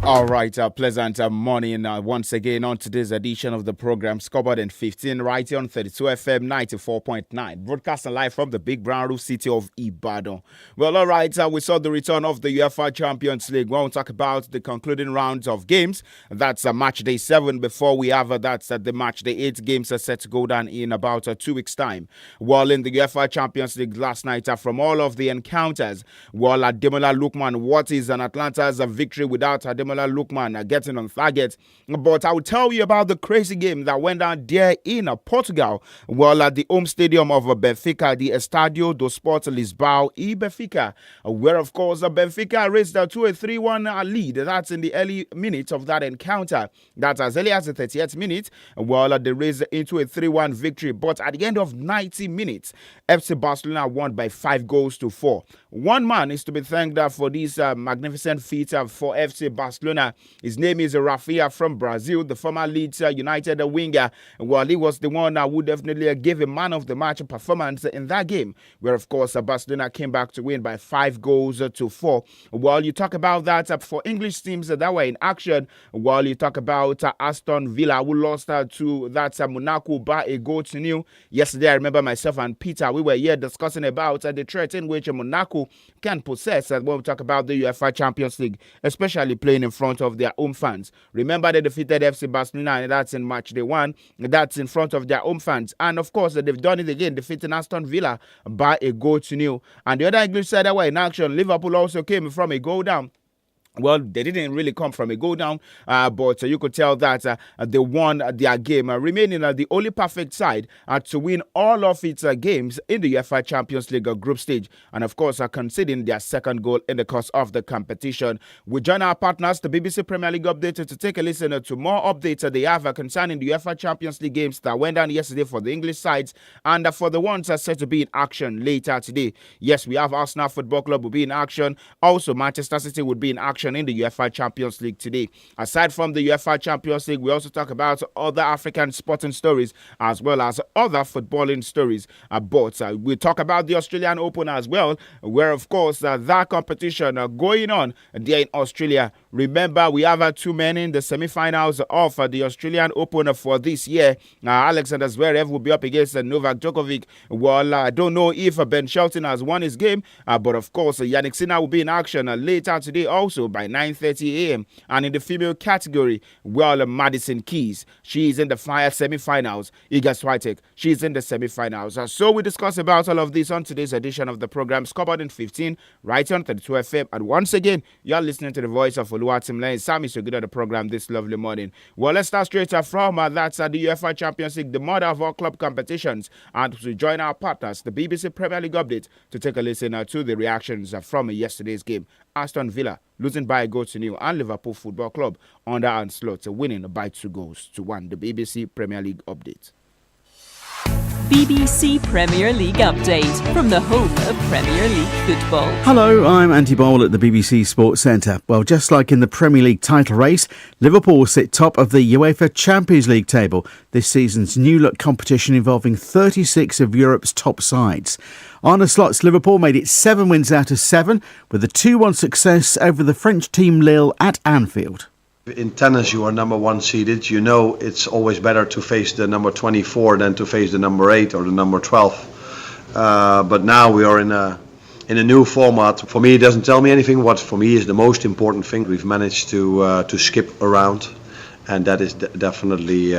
All right, pleasant morning once again on today's edition of the program Scoreboard in 15 right here on 32 FM 94.9, broadcasting live from the big brown roof city of Ibadan. Well, all right, we saw the return of the UEFA Champions League. We won't talk about the concluding rounds of games. That's match day 7 before we have that's the match day 8 games are set to go down in about 2 weeks' time. Well, in the UEFA Champions League last night, from all of the encounters, well, Ademola Lookman, what is an Atlanta's victory without Ademola Lookman getting on target? But I will tell you about the crazy game that went down there in Portugal. Well, at the home stadium of Benfica, the Estádio do Sport Lisboa e Benfica, where of course Benfica raised to a 3-1 lead. That's in the early minutes of that encounter. That's as early as the 30th minute. Well, they raised into a 3-1 victory. But at the end of 90 minutes, FC Barcelona won by 5-4. One man is to be thanked for this magnificent feat for FC Barcelona. His name is Rafinha from Brazil, the former Leeds United winger. Well, he was the one who definitely gave a man of the match performance in that game, where of course Barcelona came back to win by 5-4. Well, you talk about that for English teams that were in action. Well, you talk about Aston Villa, who lost to that Monaco by 1-0. Yesterday, I remember myself and Peter, we were here discussing about the threat in which Monaco can possess when we talk about the UEFA Champions League, especially playing in front of their home fans. Remember, they defeated FC Barcelona, and that's in match day 1. That's in front of their home fans. And of course, they've done it again, defeating Aston Villa by 1-0. And the other English side that were in action, Liverpool also came from a goal down. Well, they didn't really come from a go down, but you could tell that they won their game, remaining the only perfect side to win all of its games in the UEFA Champions League group stage, and of course conceding their second goal in the course of the competition. We join our partners, the BBC Premier League update, to take a listen to more updates they have concerning the UEFA Champions League games that went down yesterday for the English sides, and for the ones set to be in action later today. Yes, we have Arsenal Football Club will be in action. Also, Manchester City would be in action in the UEFA Champions League today. Aside from the UEFA Champions League, we also talk about other African sporting stories as well as other footballing stories. But we talk about the Australian Open as well, where of course that competition going on there in Australia. Remember, we have 2 men in the semi-finals of the Australian Open for this year. Alexander Zverev will be up against Novak Djokovic. Well, I don't know if Ben Shelton has won his game, but of course Yannick Sinner will be in action later today also by 9:30 a.m. And in the female category, well, Madison Keys, she is in the semi-finals. 𝐒𝐲_𝐈𝐒, she is in the semi-finals. So we discuss about all of this on today's edition of the program Scoreboard in 15, right on 32 FM. And once again, you're listening to the voice of Oluwatimilai. SAMIES, so good at the program this lovely morning. Well, let's start straight from that's the UEFA Champions League, the mother of all club competitions. And to join our partners, the BBC Premier League update, to take a listen to the reactions from yesterday's game. Aston Villa losing by 1-0, and Liverpool Football Club under Ancelotti winning by 2-1. The BBC Premier League update. BBC Premier League update from the home of Premier League football. Hello, I'm Andy Bowl at the BBC Sports Centre. Well, just like in the Premier League title race, Liverpool sit top of the UEFA Champions League table, this season's new-look competition involving 36 of Europe's top sides. Arne Slot's Liverpool made it 7 wins out of 7 with a 2-1 success over the French team Lille at Anfield. In tennis, you are number 1 seeded. You know it's always better to face the number 24 than to face the number 8 or the number 12. But now we are in a new format. For me, it doesn't tell me anything. What for me is the most important thing, we've managed to skip around, and that is definitely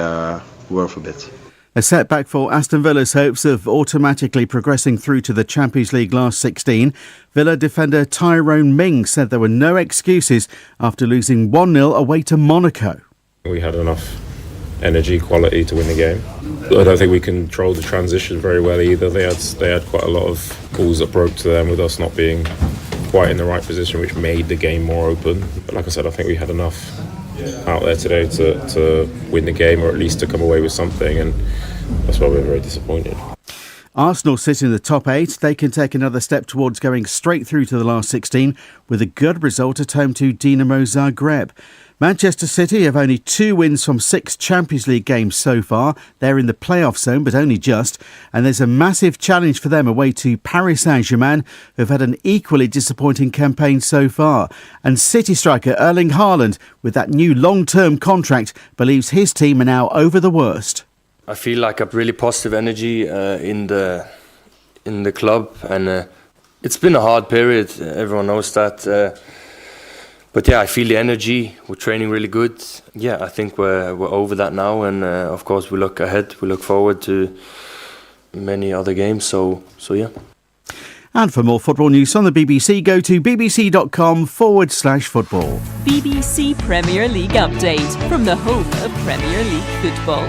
worth a bit. A setback for Aston Villa's hopes of automatically progressing through to the Champions League last 16. Villa defender Tyrone Ming said there were no excuses after losing 1-0 away to Monaco. We had enough energy, quality to win the game. I don't think we controlled the transition very well either. They had quite a lot of balls that broke to them with us not being quite in the right position, which made the game more open. But like I said, I think we had enough out there today to win the game, or at least to come away with something, and that's why we're very disappointed. Arsenal sit in the top 8. They can take another step towards going straight through to the last 16 with a good result at home to Dinamo Zagreb. Manchester City have only 2 wins from 6 Champions League games so far. They're in the playoff zone, but only just. And there's a massive challenge for them away to Paris Saint-Germain, who've had an equally disappointing campaign so far. And City striker Erling Haaland, with that new long-term contract, believes his team are now over the worst. I feel like a really positive energy in the club, and it's been a hard period. Everyone knows that. But yeah, I feel the energy. We're training really good. Yeah, I think we're over that now, and of course we look ahead. We look forward to many other games. So yeah. And for more football news on the BBC, go to bbc.com/football. BBC Premier League update from the home of Premier League football.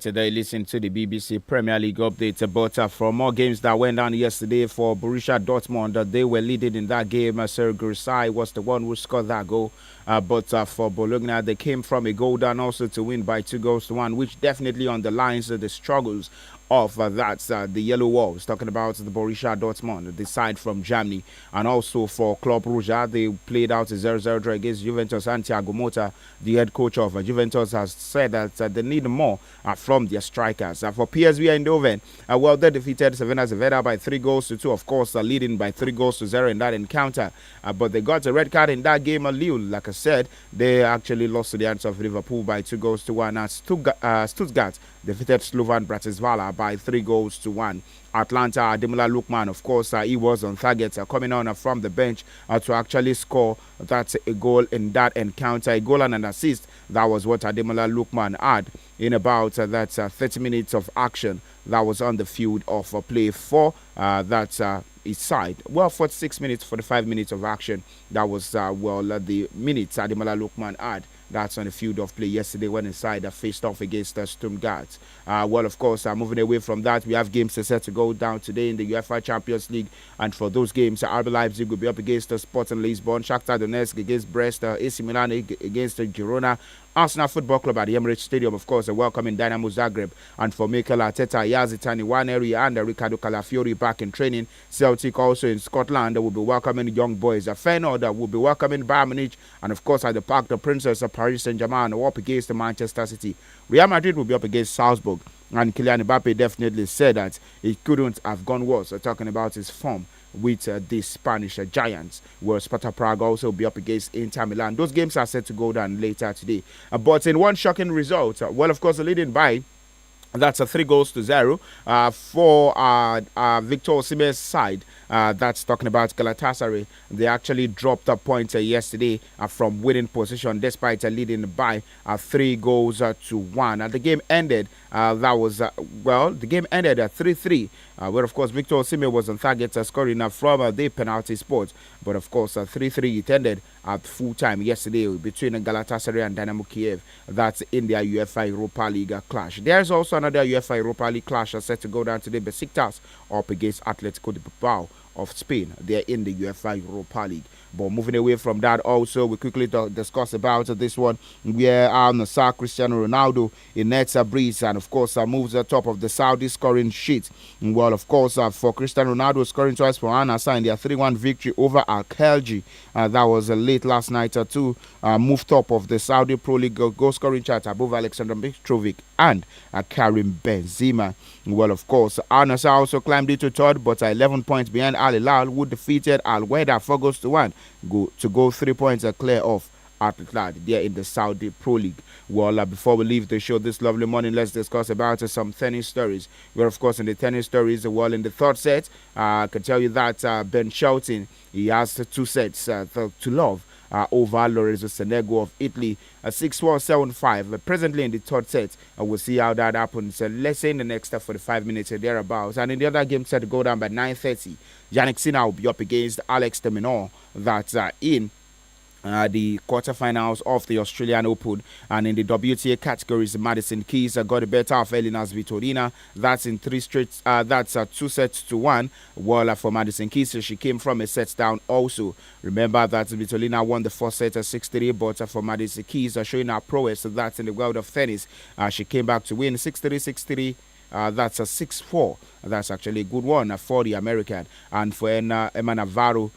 Today, listen to the BBC Premier League update. But for more games that went down yesterday for Borussia Dortmund, they were leading in that game. 𝐂𝐲𝐶 was the one who scored that goal. But for Bologna, they came from a goal down also to win by 2-1, which definitely underlines the struggles of the Yellow Wolves, talking about the Borussia Dortmund, the side from Germany. And also for Club Rouge, they played out a 0-0 draw against Juventus. Thiago Motta, the head coach of Juventus, has said that they need more from their strikers. For PSV Eindhoven, they defeated Sevilla by 3-2. Of course, leading by 3-0 in that encounter. But they got a red card in that game. Lille, like I said, they actually lost to the hands of Liverpool by 2-1. Stuttgart defeated Slovan Bratislava by 3-1. Atlanta, Ademola Lookman, of course, he was on target, coming on from the bench to actually score a goal in that encounter. A goal and an assist. That was what Ademola Lookman had in about 30 minutes of action that was on the field of play for his side. 46 minutes, 45 minutes of action. That was the minutes Ademola Lookman had. That's on the field of play yesterday when inside faced off against Stuttgart. Of course, moving away from that, we have games set to go down today in the UEFA Champions League. And for those games, RB Leipzig will be up against Sporting Lisbon, Shakhtar Donetsk against Brest, AC Milan against Girona, Arsenal Football Club at the Emirates Stadium, of course, welcoming Dynamo Zagreb. And for Mikel Arteta, Yazitani Nwaneri and Ricardo Calafiori back in training. Celtic also in Scotland will be welcoming young boys. Feyenoord will be welcoming Bayern Munich. And of course, at the Parc des Princes, Paris Saint-Germain up against Manchester City. Real Madrid will be up against Salzburg. And Kylian Mbappe definitely said that it couldn't have gone worse, talking about his form with the Spanish giants, where Sparta Prague also will be up against Inter Milan. Those games are set to go down later today. But in one shocking result, of course, leading by that's 3-0 for Victor Osimhen's side. That's talking about Galatasaray. They actually dropped a point yesterday from winning position despite leading by 3-1. The game ended. The game ended at 3-3. Where of course Victor Osimhen was on target scoring from the penalty spot. But of course 3-3 it ended at full time yesterday between Galatasaray and Dynamo Kiev. That's in their UEFA Europa League clash. There's also another UEFA Europa League clash set to go down today. Besiktas up against Atletico de Bilbao of Spain. They're in the UEFA Europa League. But moving away from that, also we quickly discuss about this one where Al-Nassr Cristiano Ronaldo in nets a breeze and of course moves the top of the Saudi scoring sheet. Of course for Cristiano Ronaldo scoring twice for Al-Nassr in their 3-1 victory over Al-Khelji. That was late last night to move top of the Saudi Pro League goal scoring chart above Alexander Mitrovic and Karim Benzema. Of course Al-Nassr also climbed into third, but 11 points behind Al Hilal, who defeated Al-Wahda 4-1 to go 3 points clear off Al-Hilal there in the Saudi Pro League. Before we leave the show this lovely morning, let's discuss about some tennis stories. Where of course in the tennis stories, in the third set, I can tell you that Ben Shelton, he has 2 sets to love over Lorenzo Sonego of Italy, 6-1, 7-5. Presently in the third set, we'll see how that happens. Let's say in the next 45 minutes or thereabouts. And in the other game set to go down by 9:30, Yannick Sinner will be up against Alex de Minaur. That's in the quarterfinals of the Australian Open, and in the WTA categories, Madison Keys got the better of Elina Svitolina. That's in 3 straight. That's 2 sets to 1. Well, for Madison Keys, she came from a set down. Also, remember that Svitolina won the first set 6-3, but for Madison Keys, showing her prowess. So that's in the world of tennis. She came back to win 6-3, 6-3. That's a 6-4. That's actually a good one for the American. And for Emma Navarro,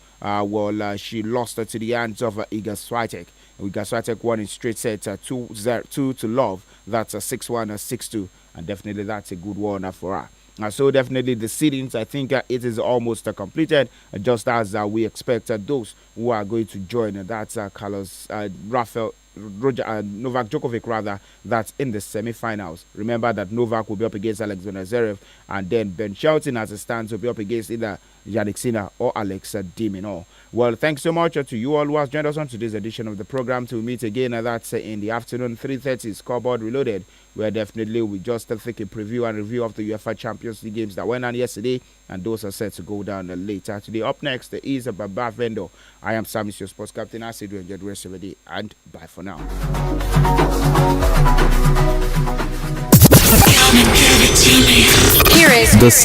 she lost to the hands of Iga Swiatek. Iga Swiatek won in straight set 2-0 to love. That's a 6-1, 6-2, and definitely that's a good one for her. So definitely the seedings, I think it is almost completed, just as we expect those who are going to join. That's Novak Djokovic, rather, that's in the semi-finals. Remember that Novak will be up against Alexander Zverev, and then Ben Shelton, as it stands, will be up against either Yannick Sinner or Alex de Minaur. Well, thanks so much to you all who has joined us on today's edition of the program. To meet again, that's in the afternoon, 3:30, Scoreboard Reloaded, where definitely we just take a preview and review of the UEFA Champions League games that went on yesterday, and those are set to go down later today. Up next is Baba Vendor. I am SAMIES, your sports captain. I say do enjoy the rest of the day, and bye for now. Here is the